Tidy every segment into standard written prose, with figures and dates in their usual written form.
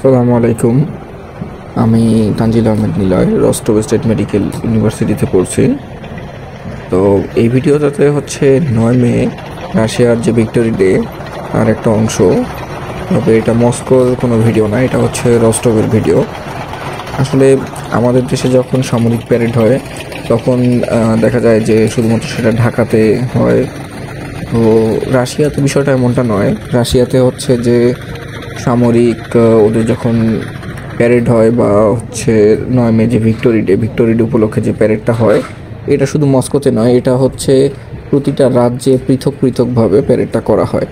আসসালামু আলাইকুম। আমি তানজিল আহমেদ নিলয় রস্টভ স্টেট মেডিকেল ইউনিভার্সিটিতে পড়ছি। তো এই ভিডিওটাতে হচ্ছে 9 মে রাশিয়ার যে ভিক্টোরি ডে তার একটা অংশ। তবে এটা মস্কোর কোনো ভিডিও না, এটা হচ্ছে রস্টভের ভিডিও। আসলে আমাদের দেশে যখন সামরিক প্যারেড হয় তখন দেখা যায় যে শুধুমাত্র সেটা ঢাকাতে হয়। তো রাশিয়াতে বিষয়টা এমনটা নয়। রাশিয়াতে হচ্ছে যে সামরিক ওদের যখন প্যারেড হয় বা হচ্ছে 9 মে যে ভিক্টোরি ডে উপলক্ষে যে প্যারেডটা হয়, এটা শুধু মস্কোতে নয়, এটা হচ্ছে প্রতিটা রাজ্যে পৃথক পৃথকভাবে প্যারেডটা করা হয়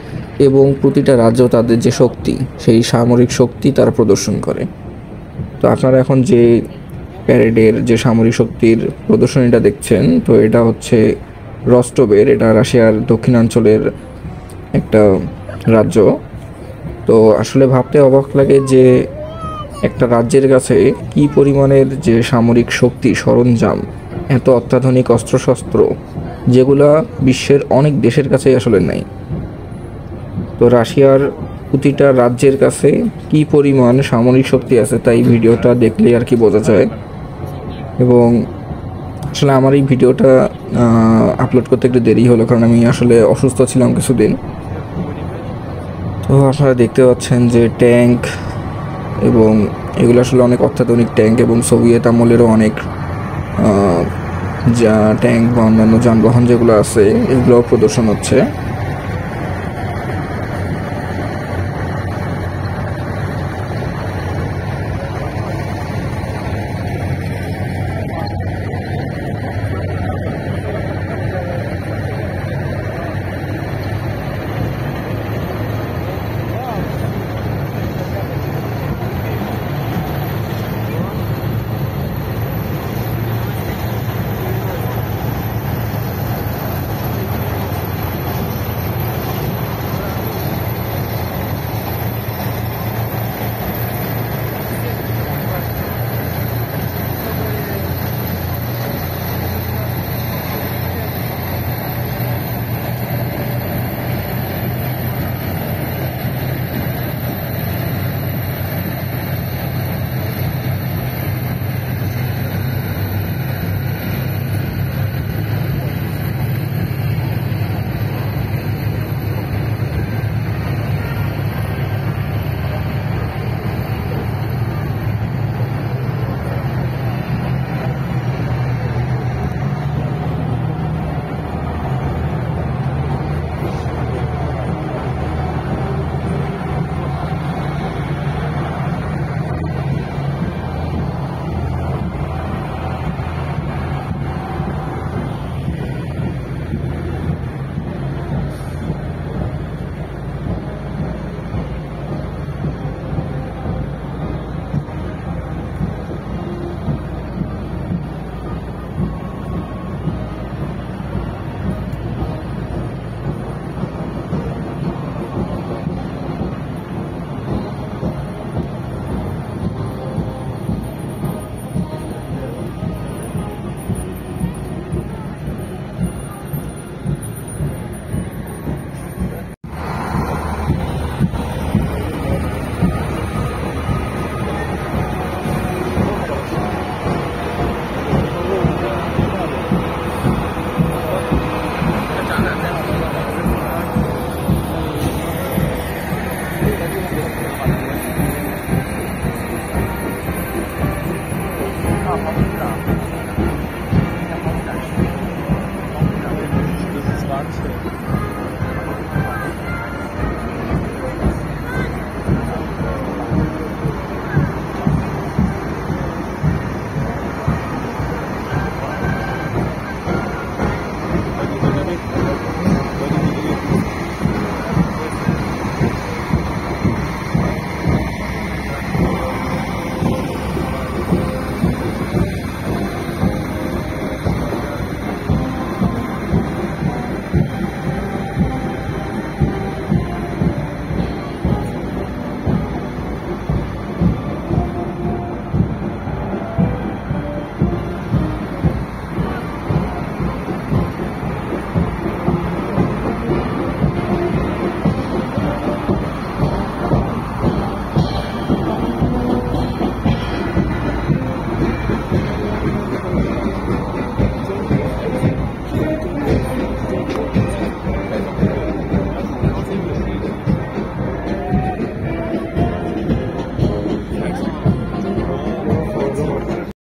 এবং প্রতিটা রাজ্য তাদের যে শক্তি, সেই সামরিক শক্তি তারা প্রদর্শন করে। তো আপনারা এখন যে প্যারেডের যে সামরিক শক্তির প্রদর্শনীটা দেখছেন, তো এটা হচ্ছে রস্টভের, এটা রাশিয়ার দক্ষিণাঞ্চলের একটা রাজ্য। তো আসলে ভাবতে অবাক লাগে যে একটা রাজ্যের কাছে কী পরিমাণের যে সামরিক শক্তি, সরঞ্জাম, এত অত্যাধুনিক অস্ত্রশস্ত্র, যেগুলা বিশ্বের অনেক দেশের কাছেই আসলে নেই। তো রাশিয়ার প্রতিটা রাজ্যের কাছে কী পরিমাণ সামরিক শক্তি আছে তাই ভিডিওটা দেখলে আর কি বোঝা যায়। এবং আসলে আমার এই ভিডিওটা আপলোড করতে একটু দেরি হলো, কারণ আমি আসলে অসুস্থ ছিলাম কিছুদিন। তো আপনারা দেখতে পাচ্ছেন যে ট্যাঙ্ক, এবং এগুলো আসলে অনেক অত্যাধুনিক ট্যাঙ্ক, এবং সোভিয়েত আমলেরও অনেক যা ট্যাঙ্ক বা অন্যান্য যানবাহন যেগুলো আছে এগুলোও প্রদর্শন হচ্ছে।